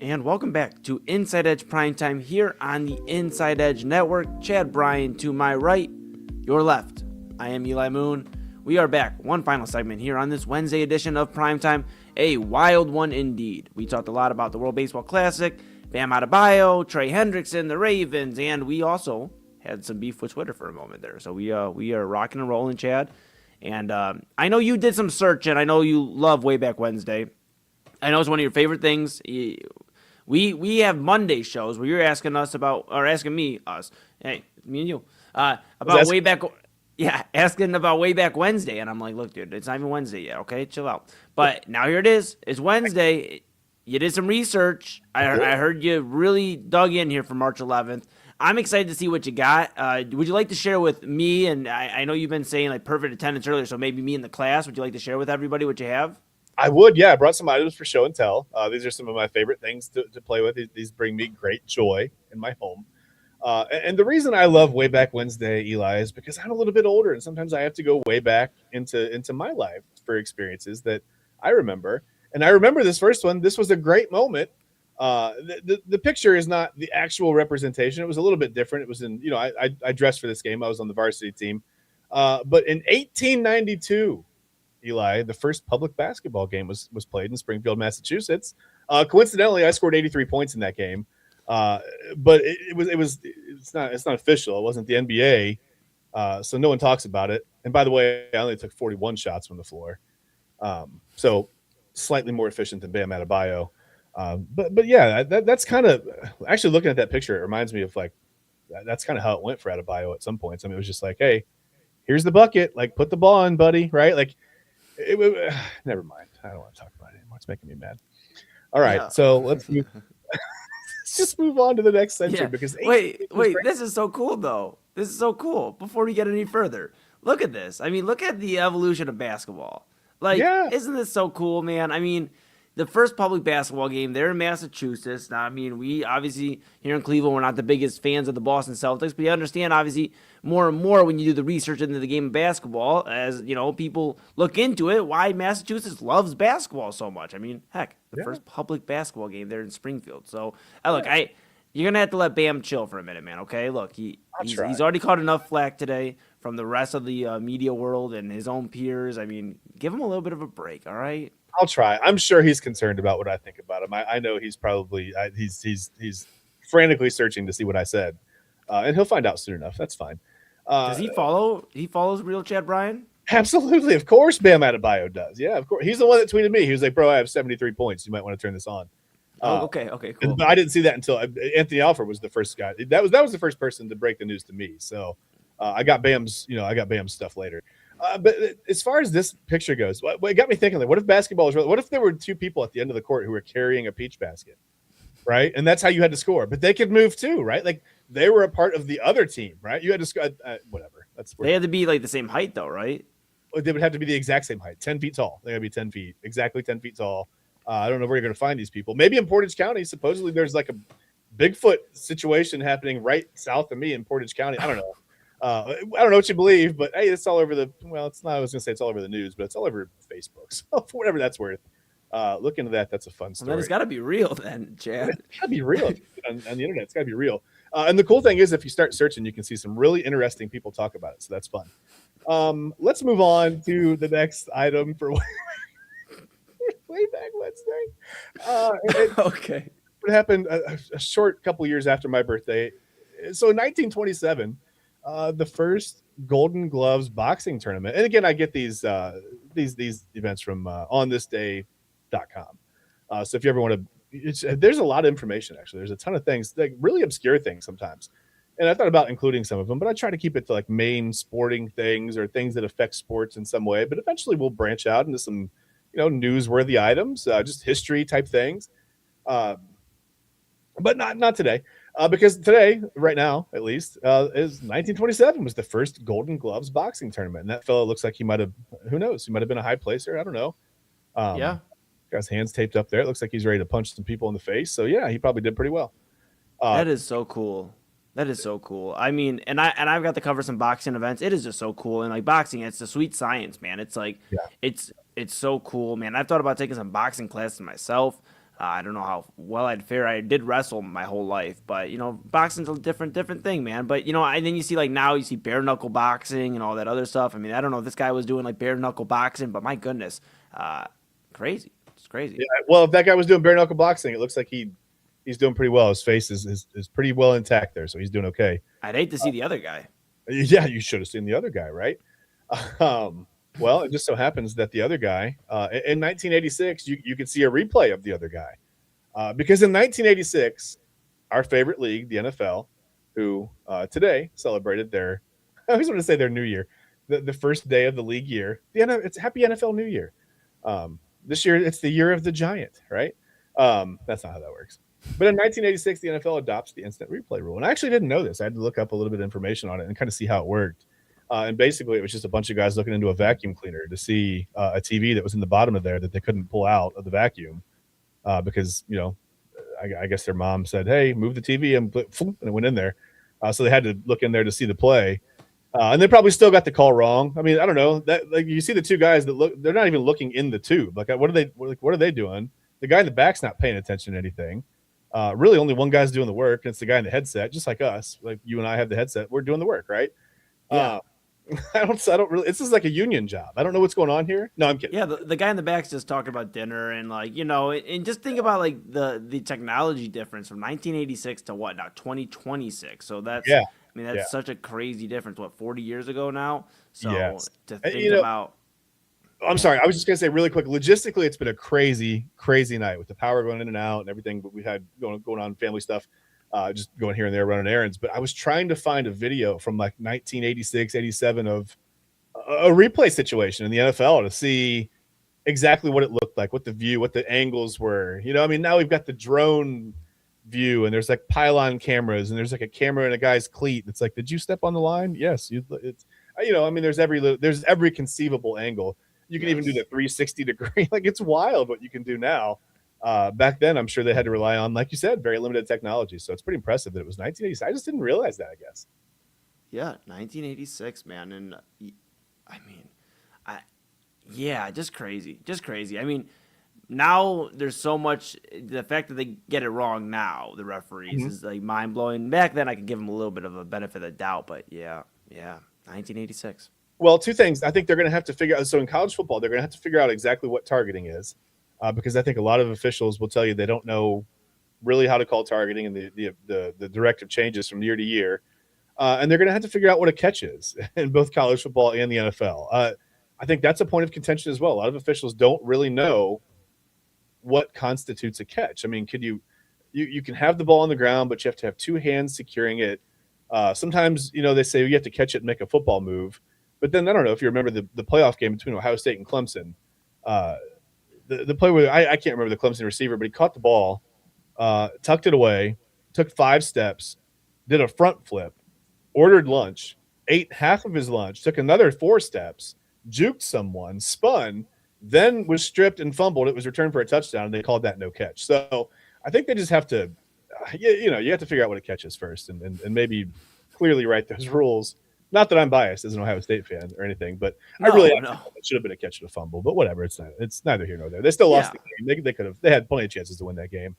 S1: And welcome back to Inside Edge Primetime here on the Inside Edge Network. Chad Bryan to my right, your left. I am Eli Moon. We are back, one final segment here on this Wednesday edition of Primetime, a wild one indeed. We talked a lot about the World Baseball Classic, Bam Adebayo, Trey Hendrickson, the Ravens, and we also had some beef with Twitter for a moment there. So we are rocking and rolling, Chad. And I know you did some searching. I know you love Wayback Wednesday. I know it's one of your favorite things. We have Monday shows where you're asking us about, or asking me, hey, me and you, about asking about Wayback Wednesday. And I'm like, look, dude, it's not even Wednesday yet, okay? Chill out. But now here it is. It's Wednesday. You did some research. I heard you really dug in here for March 11th. I'm excited to see what you got. Would you like to share with me, and I know you've been saying like perfect attendance earlier, so maybe me in the class, would you like to share with everybody what you have?
S2: I would, yeah. I brought some items for show and tell. These are some of my favorite things to play with. These bring me great joy in my home. And the reason I love Wayback Wednesday, Eli, is because I'm a little bit older, and sometimes I have to go way back into my life for experiences that I remember. And I remember this first one. This was a great moment. The picture is not the actual representation. It was a little bit different. It was in, I dressed for this game. I was on the varsity team. But in 1892, Eli, the first public basketball game was played in Springfield, Massachusetts. Coincidentally, I scored 83 points in that game. But it's not official. It wasn't the NBA. So no one talks about it. And by the way, I only took 41 shots from the floor. So slightly more efficient than Bam Adebayo. But yeah, that's kind of actually looking at that picture. It reminds me of like, that's kind of how it went for Adebayo at some points. I mean, it was just like, hey, here's the bucket, like put the ball in, buddy. Right. Like never mind. I don't want to talk about it anymore. It's making me mad. All right. Yeah. So let's just move on to the next century because
S1: wait, this is so cool though. This is so cool. Before we get any further, look at this. I mean, look at the evolution of basketball. Like, isn't this so cool, man? I mean, the first public basketball game there in Massachusetts. Now, I mean, we obviously here in Cleveland, we're not the biggest fans of the Boston Celtics, but you understand obviously more and more when you do the research into the game of basketball, as you know, people look into it, why Massachusetts loves basketball so much. I mean, heck, the first public basketball game there in Springfield. So, look, you're gonna have to let Bam chill for a minute, man. Okay, look, he's already caught enough flack today from the rest of the media world and his own peers. I mean, give him a little bit of a break, all right?
S2: I'll try. I'm sure he's concerned about what I think about him. I know he's probably he's frantically searching to see what I said, and he'll find out soon enough. That's fine.
S1: Does he follow? He follows real Chad Bryan?
S2: Absolutely, of course. Bam Adebayo does. Yeah, of course. He's the one that tweeted me. He was like, "Bro, I have 73 points. You might want to turn this on."
S1: Okay, cool.
S2: But I didn't see that until Anthony Alford was the first guy. That was the first person to break the news to me. So I got Bam's stuff later. But as far as this picture goes, what got me thinking, like, what if basketball was real? What if there were two people at the end of the court who were carrying a peach basket, right? And that's how you had to score. But they could move too, right? Like they were a part of the other team, right? You had to score. Whatever.
S1: They had to be like the same height, though, right?
S2: They would have to be the exact same height, 10 feet tall. They got to be 10 feet, exactly 10 feet tall. I don't know where you're going to find these people. Maybe in Portage County. Supposedly, there's like a Bigfoot situation happening right south of me in Portage County. I don't know. I don't know what you believe, but hey, it's all over it's not, I was going to say it's all over the news, but it's all over Facebook. So for whatever that's worth, look into that. That's a fun story.
S1: Well, it's got to be real then, Chad.
S2: It's got to be real on the internet. It's got to be real. And the cool thing is if you start searching, you can see some really interesting people talk about it. So that's fun. Let's move on to the next item for Wayback Wednesday.
S1: Okay.
S2: What happened a short couple years after my birthday. So in 1927, the first Golden Gloves boxing tournament. And again, I get these events from onthisday.com. So if you ever want to, there's a lot of information, actually. There's a ton of things, like really obscure things sometimes. And I thought about including some of them, but I try to keep it to like main sporting things or things that affect sports in some way. But eventually we'll branch out into some, newsworthy items, just history type things. But not today. Because today, right now, at least, is 1927 was the first Golden Gloves boxing tournament. And that fellow looks like he might have, who knows? He might have been a high placer. I don't know.
S1: Yeah.
S2: Got his hands taped up there. It looks like he's ready to punch some people in the face. So, yeah, he probably did pretty well.
S1: That is so cool. That is so cool. I mean, and I've got to cover some boxing events. It is just so cool. And like boxing, it's a sweet science, man. It's like, it's so cool, man. I've thought about taking some boxing classes myself. I don't know how well I'd fare. I did wrestle my whole life, but boxing's a different thing, man. But and then you see like now you see bare knuckle boxing and all that other stuff. I mean, I don't know if this guy was doing like bare knuckle boxing, but my goodness, crazy. It's crazy.
S2: Yeah, well, if that guy was doing bare knuckle boxing, it looks like he's doing pretty well. His face is pretty well intact there, so he's doing okay.
S1: I'd hate to see the other guy.
S2: Yeah, you should have seen the other guy, right? Well, it just so happens that the other guy, in 1986, you could see a replay of the other guy. Because in 1986, our favorite league, the NFL, who today celebrated their, I always want to say their new year, the first day of the league year. It's happy NFL New Year. This year, it's the year of the giant, right? That's not how that works. But in 1986, the NFL adopts the instant replay rule. And I actually didn't know this. I had to look up a little bit of information on it and kind of see how it worked. And basically, it was just a bunch of guys looking into a vacuum cleaner to see a TV that was in the bottom of there that they couldn't pull out of the vacuum because, I guess their mom said, hey, move the TV, and it went in there. So they had to look in there to see the play. And they probably still got the call wrong. I mean, I don't know. That like you see the two guys that look, they're not even looking in the tube. Like, what are they doing? The guy in the back's not paying attention to anything. Really, only one guy's doing the work, and it's the guy in the headset, just like us. Like you and I have the headset. We're doing the work, right?
S1: Yeah.
S2: I don't really. This is like a union job. I don't know what's going on here. No, I'm kidding.
S1: Yeah, the guy in the back's just talking about dinner and like and just think about like the technology difference from 1986 to what now 2026. So that's
S2: yeah.
S1: I mean that's such a crazy difference. What 40 years ago now. So
S2: yes.
S1: to think about.
S2: I'm sorry. I was just gonna say really quick. Logistically, it's been a crazy night with the power going in and out and everything. But we had going on family stuff. Just going here and there running errands. But I was trying to find a video from like 1986, 87 of a replay situation in the NFL to see exactly what it looked like, what the view, what the angles were. I mean, now we've got the drone view and there's like pylon cameras and there's like a camera in a guy's cleat. It's like, did you step on the line? Yes. It's I mean, there's every conceivable angle. You can even do the 360 degree. Like it's wild what you can do now. Back then, I'm sure they had to rely on, like you said, very limited technology. So it's pretty impressive that it was 1986. I just didn't realize that, I guess.
S1: Yeah, 1986, man. And I mean, just crazy. I mean, now there's so much, the fact that they get it wrong now, the referees, is like mind blowing. Back then, I could give them a little bit of a benefit of the doubt, but yeah, 1986.
S2: Well, two things. I think they're going to have to figure out. So in college football, they're going to have to figure out exactly what targeting is. Because I think a lot of officials will tell you they don't know really how to call targeting, and the directive changes from year to year. And they're going to have to figure out what a catch is in both college football and the NFL. I think that's a point of contention as well. A lot of officials don't really know what constitutes a catch. I mean, you can have the ball on the ground, but you have to have two hands securing it. Sometimes, they say you have to catch it and make a football move. But then I don't know if you remember the playoff game between Ohio State and Clemson. The play where I can't remember the Clemson receiver, but he caught the ball, tucked it away, took 5 steps, did a front flip, ordered lunch, ate half of his lunch, took another 4 steps, juked someone, spun, then was stripped and fumbled. It was returned for a touchdown, and they called that no catch. So I think they just have to, you have to figure out what a catch is first and maybe clearly write those rules. Not that I'm biased as an Ohio State fan or anything, but I really it should have been a catch and a fumble. But whatever, it's neither here nor there. They still lost the game. They had plenty of chances to win that game.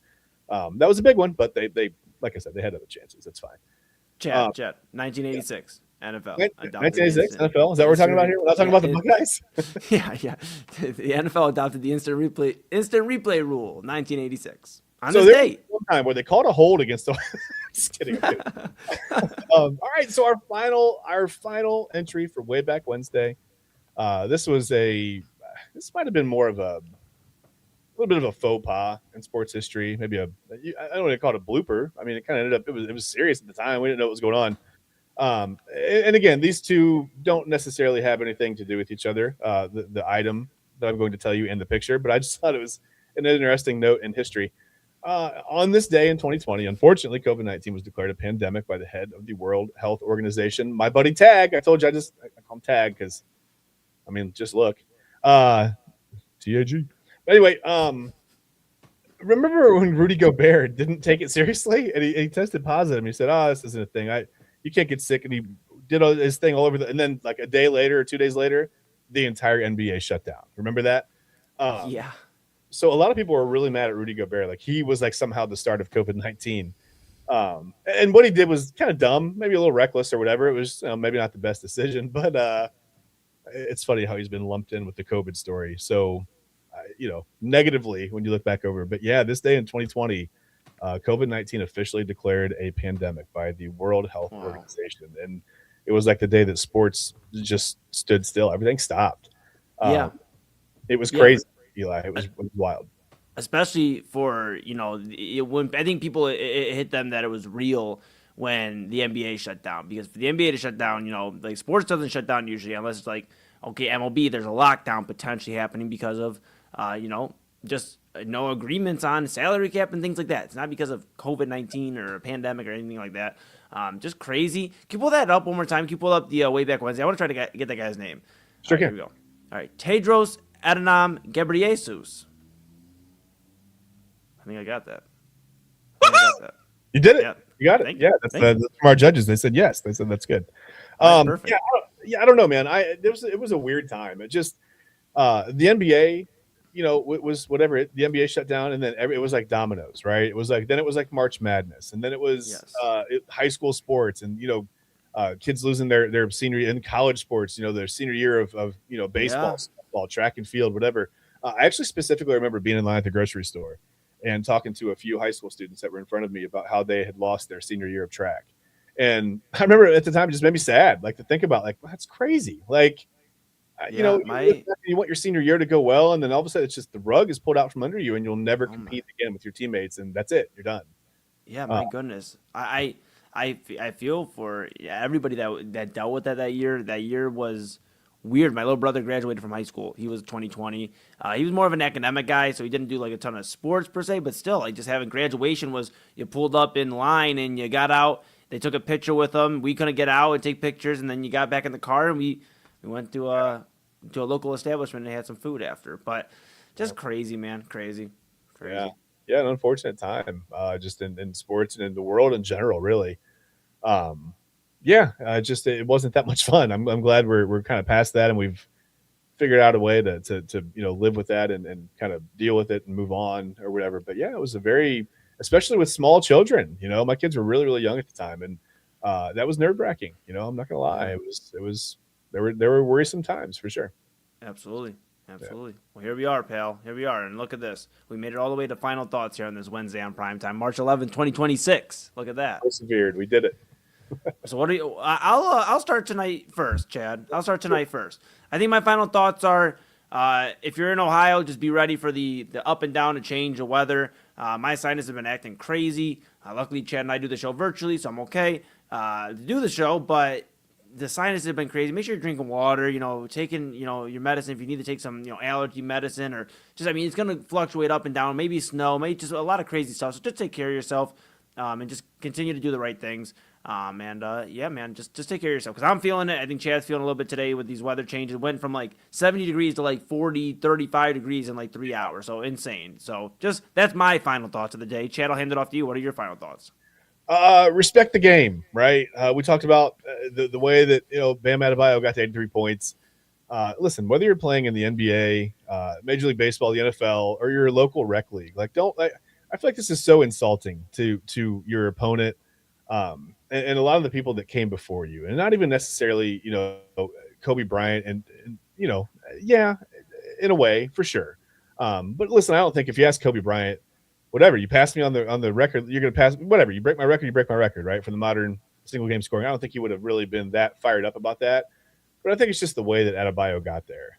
S2: That was a big one, but they like I said, they had other chances. It's fine.
S1: Chat, 1986 NFL.
S2: 1986 NFL. Is that what we're talking about here? We're not talking about the Buckeyes.
S1: Yeah. The NFL adopted the instant replay rule, 1986. On
S2: so
S1: this date.
S2: One time where they called a hold against the. Just kidding. All right, so our final entry for Wayback Wednesday. This might have been more of a little bit of a faux pas in sports history. Maybe I don't want to call it a blooper. I mean, it kind of ended up it was serious at the time. We didn't know what was going on. And again, these two don't necessarily have anything to do with each other. The item that I'm going to tell you in the picture, but I just thought it was an interesting note in history. On this day in 2020, unfortunately, COVID-19 was declared a pandemic by the head of the World Health Organization. My buddy Tag, I told you I call him Tag because, I mean, just look. TAG. Anyway, remember when Rudy Gobert didn't take it seriously and he tested positive? And he said, this isn't a thing. You can't get sick. And he did his thing all over. And then like a day later or 2 days later, the entire NBA shut down. Remember that?
S1: Yeah.
S2: so a lot of people were really mad at Rudy Gobert. Like he was like somehow the start of COVID-19. And what he did was kind of dumb, maybe a little reckless or whatever. It was maybe not the best decision, but it's funny how he's been lumped in with the COVID story. So, negatively when you look back over. But yeah, this day in 2020, COVID-19 officially declared a pandemic by the World Health Organization. And it was like the day that sports just stood still. Everything stopped. It was crazy, Eli. It was wild.
S1: Especially for, when I think people, it hit them that it was real when the NBA shut down. Because for the NBA to shut down, like sports doesn't shut down usually unless it's like, okay, MLB, there's a lockdown potentially happening because of, just no agreements on salary cap and things like that. It's not because of COVID-19 or a pandemic or anything like that. Just crazy. Can you pull that up one more time? Can you pull up the Wayback Wednesday? I want to try to get that guy's name.
S2: Sure
S1: can. Here we go. All right. Tedros Adhanom Ghebreyesus. I think I got that.
S2: You did it.
S1: Yeah.
S2: You got it. That's from our judges. They said yes. They said that's good.
S1: Perfect.
S2: I don't know, man. It was a weird time. It just the NBA, it was whatever. The NBA shut down, and then it was like dominoes, right? It was like then it was like March Madness, and then it was high school sports, and kids losing their senior year in college sports. Their senior year of baseball, softball, track and field, whatever. I actually specifically remember being in line at the grocery store and talking to a few high school students that were in front of me about how they had lost their senior year of track. And I remember at the time it just made me sad, like to think about, like, well, that's crazy. Like, you want your senior year to go well, and then all of a sudden it's just the rug is pulled out from under you, and you'll never compete again with your teammates, and that's it. You're done.
S1: Yeah, my goodness. I feel for everybody that dealt with that year. That year was weird. My little brother graduated from high school. He was 2020. He was more of an academic guy, so he didn't do like a ton of sports per se, but still, like just having graduation was you pulled up in line and you got out. They took a picture with him. We couldn't get out and take pictures, and then you got back in the car and we went to a local establishment and had some food after. But just crazy, man. Crazy.
S2: Yeah, an unfortunate time just in sports and in the world in general, really. Just it wasn't that much fun. I'm glad we're kind of past that, and we've figured out a way to live with that and kind of deal with it and move on or whatever. But yeah, it was especially with small children. My kids were really, really young at the time, and that was nerve-wracking. I'm not gonna lie. There were worrisome times for sure.
S1: Absolutely. Well, here we are, pal. Here we are, and look at this. We made it all the way to final thoughts here on this Wednesday on Primetime, March 11th, 2026. Look at that.
S2: Persevered. We did it.
S1: So what do you? I'll start tonight first, Chad. I'll start tonight first. I think my final thoughts are: if you're in Ohio, just be ready for the up and down, to change of weather. My sinus have been acting crazy. Luckily, Chad and I do the show virtually, so I'm okay to do the show. But the sinus have been crazy. Make sure you're drinking water. Taking your medicine if you need to take some allergy medicine, or just it's gonna fluctuate up and down. Maybe snow, maybe just a lot of crazy stuff. So just take care of yourself and just continue to do the right things. Just take care of yourself, because I'm feeling it. I think Chad's feeling a little bit today with these weather changes. It went from like 70 degrees to like 40, 35 degrees in like 3 hours. So insane. So that's my final thoughts of the day. Chad, I'll hand it off to you. What are your final thoughts?
S2: Respect the game, right? We talked about the way that Bam Adebayo got to 83 points. Listen, whether you're playing in the NBA, Major League Baseball, the NFL, or your local rec league, I feel like this is so insulting to your opponent. And a lot of the people that came before you, and not even necessarily, Kobe Bryant, and in a way, for sure. But listen, I don't think if you ask Kobe Bryant, whatever, you pass me on the record, you're going to pass whatever. You break my record, right? For the modern single game scoring. I don't think he would have really been that fired up about that. But I think it's just the way that Adebayo got there.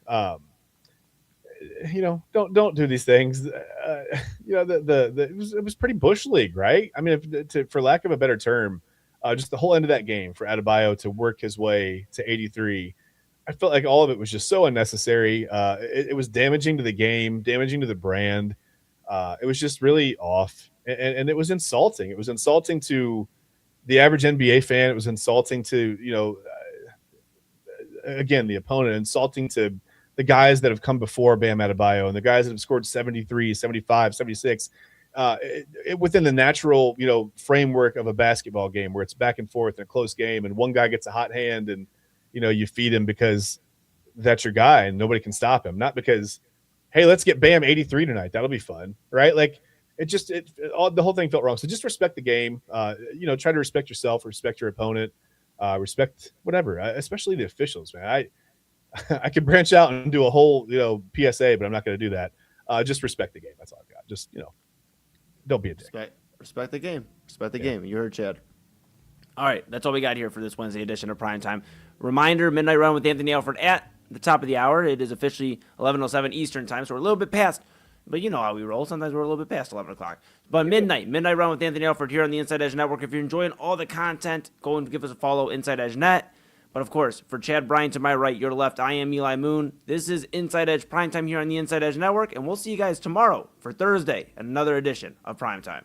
S2: Don't do these things. It was pretty bush league, right? I mean, for lack of a better term, just the whole end of that game for Adebayo to work his way to 83, I felt like all of it was just so unnecessary. It was damaging to the game, damaging to the brand. It was just really off, and it was insulting. It was insulting to the average NBA fan. It was insulting to again, the opponent, insulting to the guys that have come before Bam Adebayo and the guys that have scored 73, 75, 76 within the natural, framework of a basketball game where it's back and forth in a close game and one guy gets a hot hand and, you feed him because that's your guy and nobody can stop him. Not because hey, let's get Bam 83 tonight. That'll be fun, right? Like the whole thing felt wrong. So just respect the game. Try to respect yourself, respect your opponent, respect whatever, especially the officials, man. I could branch out and do a whole, PSA, but I'm not going to do that. Just respect the game. That's all I've got. Just, don't be a dick.
S1: Respect the game. Respect the game. You heard Chad. All right, that's all we got here for this Wednesday edition of Primetime. Reminder, Midnight Run with Anthony Alford at the top of the hour. It is officially 11:07 Eastern time, so we're a little bit past. But you know how we roll. Sometimes we're a little bit past 11 o'clock. But Midnight Run with Anthony Alford here on the Inside Edge Network. If you're enjoying all the content, go and give us a follow, Inside Edge Net. But of course, for Chad Bryan to my right, your left, I am Eli Moon. This is Inside Edge Primetime here on the Inside Edge Network, and we'll see you guys tomorrow for Thursday, another edition of Primetime.